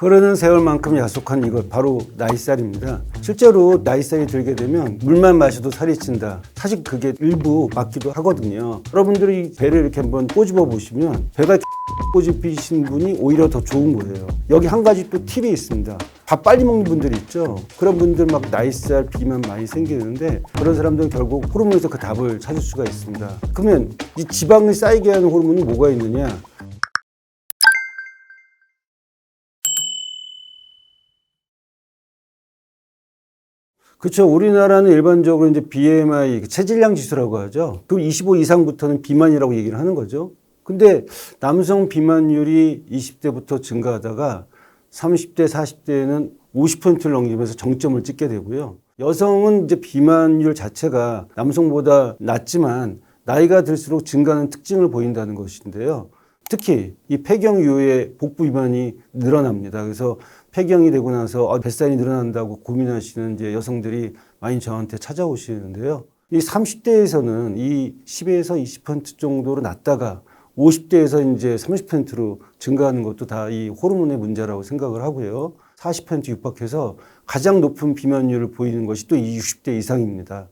흐르는 세월만큼 야속한 이것 바로 나이살입니다. 실제로 나이살이 들게 되면 물만 마셔도 살이 찐다. 사실 그게 일부 맞기도 하거든요. 여러분들이 배를 이렇게 한번 꼬집어 보시면 배가 꼬집히신 분이 오히려 더 좋은 거예요. 여기 한 가지 또 팁이 있습니다. 밥 빨리 먹는 분들 있죠. 그런 분들 막 나이살, 비만 많이 생기는데 그런 사람들은 결국 호르몬에서 그 답을 찾을 수가 있습니다. 그러면 이 지방을 쌓이게 하는 호르몬이 뭐가 있느냐? 그렇죠. 우리나라는 일반적으로 이제 BMI, 체질량 지수라고 하죠. 그 25 이상부터는 비만이라고 얘기를 하는 거죠. 근데 남성 비만율이 20대부터 증가하다가 30대, 40대에는 50%를 넘기면서 정점을 찍게 되고요. 여성은 이제 비만율 자체가 남성보다 낮지만 나이가 들수록 증가하는 특징을 보인다는 것인데요. 특히 이 폐경 이후에 복부 비만이 늘어납니다. 그래서 폐경이 되고 나서 뱃살이 늘어난다고 고민하시는 이제 여성들이 많이 저한테 찾아오시는데요. 이 30대에서는 이 10에서 20% 정도로 낮다가 50대에서 이제 30%로 증가하는 것도 다 이 호르몬의 문제라고 생각을 하고요. 40% 육박해서 가장 높은 비만율을 보이는 것이 또 이 60대 이상입니다.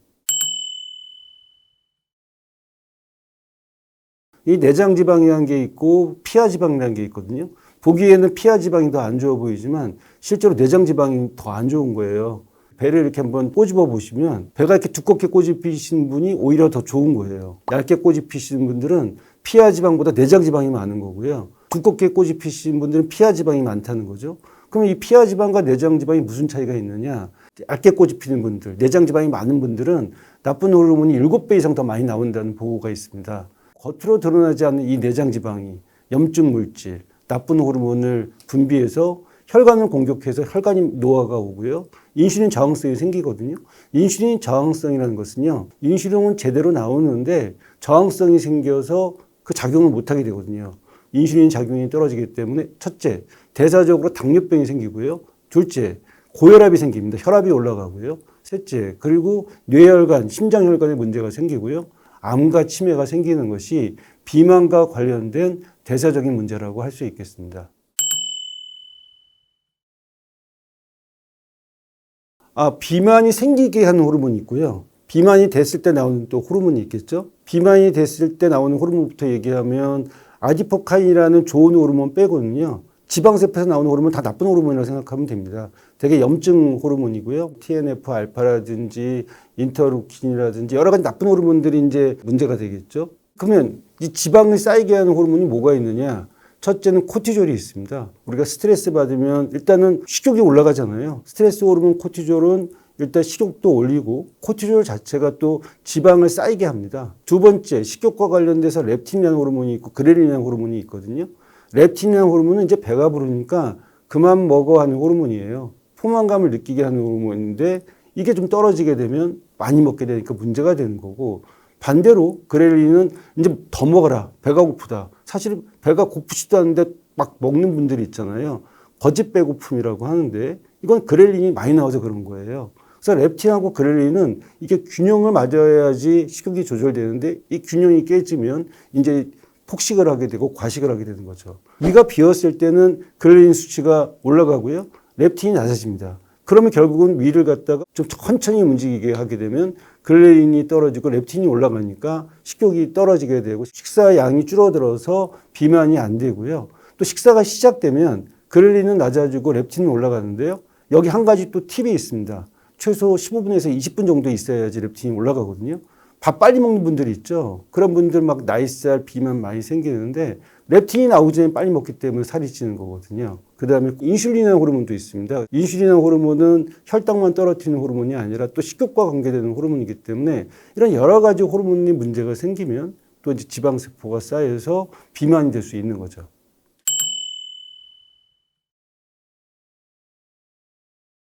이 내장지방이라는 게 있고 피하지방이라는 게 있거든요. 보기에는 피하지방이 더 안 좋아 보이지만 실제로 내장지방이 더 안 좋은 거예요. 배를 이렇게 한번 꼬집어 보시면 배가 이렇게 두껍게 꼬집히신 분이 오히려 더 좋은 거예요. 얇게 꼬집히시는 분들은 피하지방보다 내장지방이 많은 거고요. 두껍게 꼬집히신 분들은 피하지방이 많다는 거죠. 그러면 이 피하지방과 내장지방이 무슨 차이가 있느냐? 얇게 꼬집히는 분들, 내장지방이 많은 분들은 나쁜 호르몬이 7배 이상 더 많이 나온다는 보고가 있습니다. 겉으로 드러나지 않는 이 내장지방이 염증 물질, 나쁜 호르몬을 분비해서 혈관을 공격해서 혈관이 노화가 오고요. 인슐린 저항성이 생기거든요. 인슐린 저항성이라는 것은요. 인슐린은 제대로 나오는데 저항성이 생겨서 그 작용을 못하게 되거든요. 인슐린 작용이 떨어지기 때문에 첫째, 대사적으로 당뇨병이 생기고요. 둘째, 고혈압이 생깁니다. 혈압이 올라가고요. 셋째, 그리고 뇌혈관, 심장혈관에 문제가 생기고요. 암과 치매가 생기는 것이 비만과 관련된 대사적인 문제라고 할 수 있겠습니다. 비만이 생기게 하는 호르몬이 있고요. 비만이 됐을 때 나오는 또 호르몬이 있겠죠. 비만이 됐을 때 나오는 호르몬부터 얘기하면 아디포카인이라는 좋은 호르몬 빼고는요. 지방세포에서 나오는 호르몬 다 나쁜 호르몬이라고 생각하면 됩니다. 되게 염증 호르몬이고요. TNF 알파라든지 인터루킨이라든지 여러 가지 나쁜 호르몬들이 이제 문제가 되겠죠. 그러면 이 지방을 쌓이게 하는 호르몬이 뭐가 있느냐? 첫째는 코티졸이 있습니다. 우리가 스트레스 받으면 일단은 식욕이 올라가잖아요. 스트레스 호르몬 코티졸은 일단 식욕도 올리고 코티졸 자체가 또 지방을 쌓이게 합니다. 두 번째, 식욕과 관련돼서 렙틴이라는 호르몬이 있고 그렐린이라는 호르몬이 있거든요. 렙틴이라는 호르몬은 이제 배가 부르니까 그만 먹어 하는 호르몬이에요. 포만감을 느끼게 하는 호르몬인데 이게 좀 떨어지게 되면 많이 먹게 되니까 문제가 되는 거고, 반대로 그렐린은 이제 더 먹어라. 배가 고프다. 사실 배가 고프지도 않은데 막 먹는 분들이 있잖아요. 거짓 배고픔이라고 하는데 이건 그렐린이 많이 나와서 그런 거예요. 그래서 렙틴하고 그렐린은 이게 균형을 맞아야지 식욕이 조절되는데 이 균형이 깨지면 이제 폭식을 하게 되고 과식을 하게 되는 거죠. 위가 비었을 때는 그렐린 수치가 올라가고요. 렙틴이 낮아집니다. 그러면 결국은 위를 갖다가 좀 천천히 움직이게 하게 되면 그렐린이 떨어지고 렙틴이 올라가니까 식욕이 떨어지게 되고 식사 양이 줄어들어서 비만이 안 되고요. 또 식사가 시작되면 그렐린은 낮아지고 렙틴은 올라가는데요. 여기 한 가지 또 팁이 있습니다. 최소 15분에서 20분 정도 있어야지 렙틴이 올라가거든요. 밥 빨리 먹는 분들이 있죠. 그런 분들 막 나이살, 비만 많이 생기는데 렙틴이 나오기 전에 빨리 먹기 때문에 살이 찌는 거거든요. 그 다음에 인슐린이라는 호르몬도 있습니다. 인슐린이라는 호르몬은 혈당만 떨어뜨리는 호르몬이 아니라 또 식욕과 관계되는 호르몬이기 때문에 이런 여러 가지 호르몬이 문제가 생기면 또 이제 지방세포가 쌓여서 비만이 될 수 있는 거죠.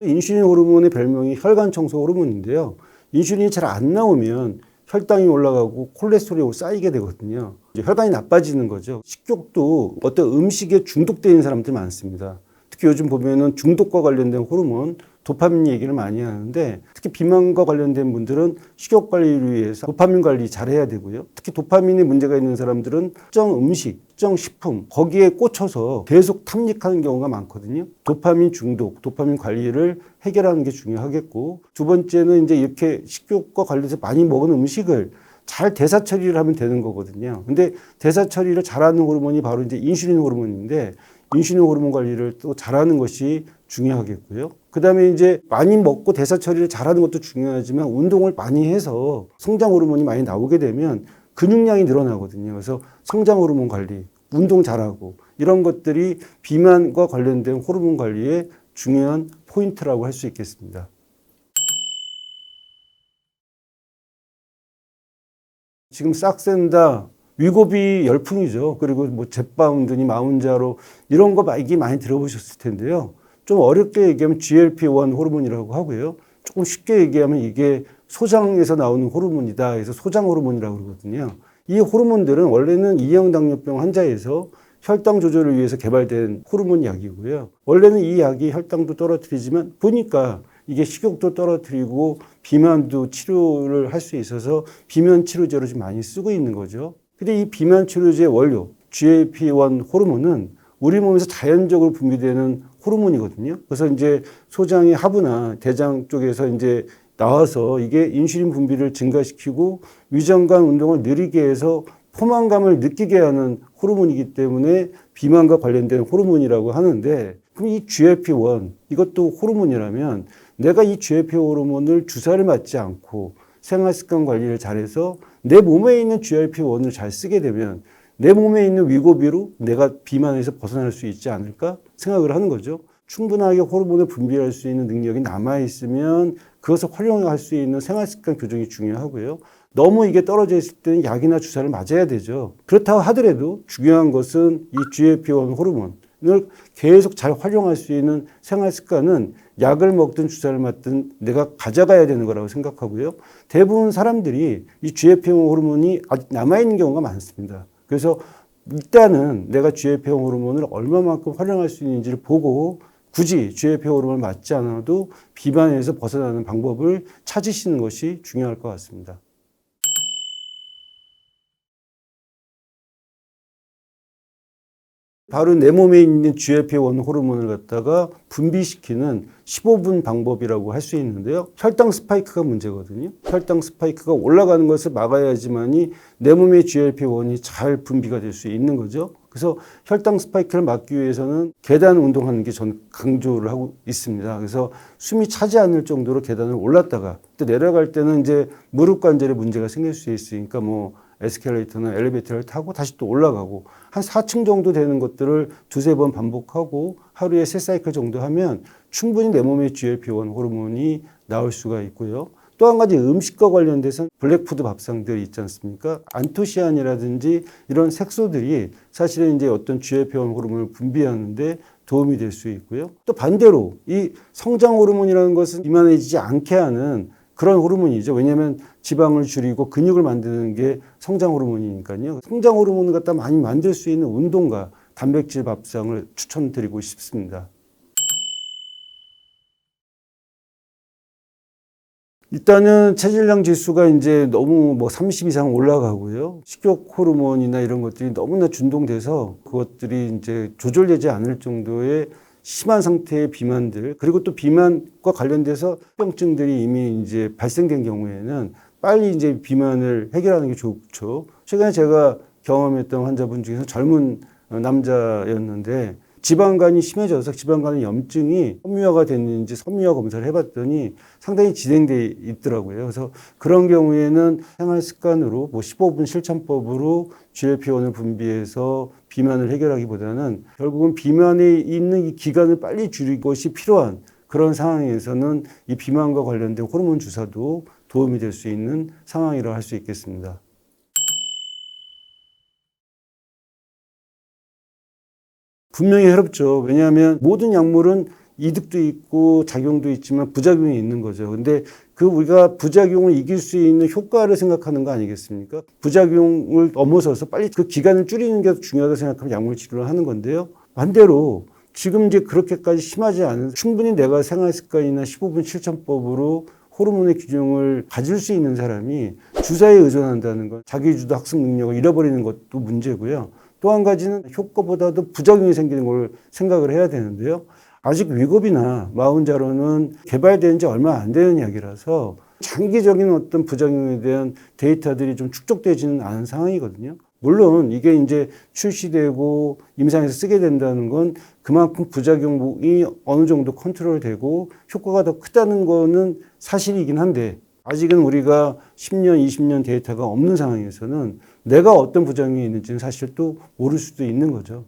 인슐린 호르몬의 별명이 혈관 청소 호르몬인데요. 인슐린이 잘 안 나오면 혈당이 올라가고 콜레스테롤이 쌓이게 되거든요. 이제 혈관이 나빠지는 거죠. 식욕도 어떤 음식에 중독되어 있는 사람들이 많습니다. 특히 요즘 보면은 중독과 관련된 호르몬, 도파민 얘기를 많이 하는데 특히 비만과 관련된 분들은 식욕 관리를 위해서 도파민 관리 잘해야 되고요. 특히 도파민에 문제가 있는 사람들은 특정 음식, 특정 식품 거기에 꽂혀서 계속 탐닉하는 경우가 많거든요. 도파민 중독, 도파민 관리를 해결하는 게 중요하겠고 두 번째는 이제 이렇게 식욕과 관련해서 많이 먹은 음식을 잘 대사 처리를 하면 되는 거거든요. 근데 대사 처리를 잘하는 호르몬이 바로 이제 인슐린 호르몬인데 인슐린 호르몬 관리를 또 잘하는 것이 중요하겠고요. 그 다음에 이제 많이 먹고 대사 처리를 잘하는 것도 중요하지만 운동을 많이 해서 성장 호르몬이 많이 나오게 되면 근육량이 늘어나거든요. 그래서 성장 호르몬 관리, 운동 잘하고 이런 것들이 비만과 관련된 호르몬 관리의 중요한 포인트라고 할 수 있겠습니다. 지금 싹센다, 위고비 열풍이죠. 그리고 뭐 젯바운드니 마운자로 이런 거 이게 많이 들어보셨을 텐데요. 좀 어렵게 얘기하면 GLP-1 호르몬이라고 하고요. 조금 쉽게 얘기하면 이게 소장에서 나오는 호르몬이다 해서 소장 호르몬이라고 그러거든요. 이 호르몬들은 원래는 이형 당뇨병 환자에서 혈당 조절을 위해서 개발된 호르몬 약이고요. 원래는 이 약이 혈당도 떨어뜨리지만 보니까 이게 식욕도 떨어뜨리고 비만도 치료를 할 수 있어서 비만 치료제로 좀 많이 쓰고 있는 거죠. 근데 이 비만 치료제 원료 GLP-1 호르몬은 우리 몸에서 자연적으로 분비되는 호르몬이거든요. 그래서 이제 소장의 하부나 대장 쪽에서 이제 나와서 이게 인슐린 분비를 증가시키고 위장관 운동을 느리게 해서 포만감을 느끼게 하는 호르몬이기 때문에 비만과 관련된 호르몬이라고 하는데 그럼 이 GLP-1 이것도 호르몬이라면 내가 이 GLP 호르몬을 주사를 맞지 않고 생활습관 관리를 잘해서 내 몸에 있는 GLP-1을 잘 쓰게 되면 내 몸에 있는 위고비로 내가 비만에서 벗어날 수 있지 않을까 생각을 하는 거죠. 충분하게 호르몬을 분비할 수 있는 능력이 남아있으면 그것을 활용할 수 있는 생활습관 교정이 중요하고요. 너무 이게 떨어져 있을 때는 약이나 주사를 맞아야 되죠. 그렇다고 하더라도 중요한 것은 이 GLP-1 호르몬을 계속 잘 활용할 수 있는 생활습관은 약을 먹든 주사를 맞든 내가 가져가야 되는 거라고 생각하고요. 대부분 사람들이 이 GLP-1 호르몬이 아직 남아있는 경우가 많습니다. 그래서 일단은 내가 GLP-1 호르몬을 얼마만큼 활용할 수 있는지를 보고 굳이 GLP-1 호르몬을 맞지 않아도 비만에서 벗어나는 방법을 찾으시는 것이 중요할 것 같습니다. 바로 내 몸에 있는 GLP-1 호르몬을 갖다가 분비시키는 15분 방법이라고 할 수 있는데요. 혈당 스파이크가 문제거든요. 혈당 스파이크가 올라가는 것을 막아야지만이 내 몸의 GLP-1이 잘 분비가 될 수 있는 거죠. 그래서 혈당 스파이크를 막기 위해서는 계단 운동하는 게 전 강조를 하고 있습니다. 그래서 숨이 차지 않을 정도로 계단을 올랐다가 또 내려갈 때는 이제 무릎 관절에 문제가 생길 수 있으니까 뭐 에스컬레이터나 엘리베이터를 타고 다시 또 올라가고 한 4층 정도 되는 것들을 두세 번 반복하고 하루에 3사이클 정도 하면 충분히 내 몸에 GLP-1 호르몬이 나올 수가 있고요. 또 한 가지 음식과 관련돼서 블랙푸드 밥상들 있지 않습니까? 안토시아닌이라든지 이런 색소들이 사실은 이제 어떤 GLP-1 호르몬을 분비하는데 도움이 될 수 있고요. 또 반대로 이 성장 호르몬이라는 것은 비만해지지 않게 하는 그런 호르몬이죠. 왜냐하면 지방을 줄이고 근육을 만드는 게 성장 호르몬이니까요. 성장 호르몬을 갖다 많이 만들 수 있는 운동과 단백질 밥상을 추천드리고 싶습니다. 일단은 체질량 지수가 이제 너무 뭐 30 이상 올라가고요. 식욕 호르몬이나 이런 것들이 너무나 준동돼서 그것들이 이제 조절되지 않을 정도의 심한 상태의 비만들, 그리고 또 비만과 관련돼서 병증들이 이미 이제 발생된 경우에는 빨리 이제 비만을 해결하는 게 좋죠. 최근에 제가 경험했던 환자분 중에서 젊은 남자였는데 지방간이 심해져서 지방간의 염증이 섬유화가 됐는지 섬유화 검사를 해봤더니 상당히 진행돼 있더라고요. 그래서 그런 경우에는 생활 습관으로 뭐 15분 실천법으로 GLP-1을 분비해서 비만을 해결하기보다는 결국은 비만에 있는 이 기간을 빨리 줄이는 것이 필요한 그런 상황에서는 이 비만과 관련된 호르몬 주사도 도움이 될 수 있는 상황이라고 할 수 있겠습니다. 분명히 해롭죠. 왜냐하면 모든 약물은 이득도 있고 작용도 있지만 부작용이 있는 거죠. 근데 그 우리가 부작용을 이길 수 있는 효과를 생각하는 거 아니겠습니까? 부작용을 넘어서서 빨리 그 기간을 줄이는 게 중요하다고 생각하면 약물 치료를 하는 건데요. 반대로 지금 이제 그렇게까지 심하지 않은 충분히 내가 생활습관이나 15분 실천법으로 호르몬의 균형을 가질 수 있는 사람이 주사에 의존한다는 건 자기주도 학습 능력을 잃어버리는 것도 문제고요. 또 한 가지는 효과보다도 부작용이 생기는 걸 생각을 해야 되는데요. 아직 위급이나 마흔자로는 개발된 지 얼마 안 되는 약이라서 장기적인 어떤 부작용에 대한 데이터들이 좀 축적되지는 않은 상황이거든요. 물론 이게 이제 출시되고 임상에서 쓰게 된다는 건 그만큼 부작용이 어느 정도 컨트롤되고 효과가 더 크다는 거는 사실이긴 한데 아직은 우리가 10년, 20년 데이터가 없는 상황에서는 내가 어떤 부작용이 있는지는 사실 또 모를 수도 있는 거죠.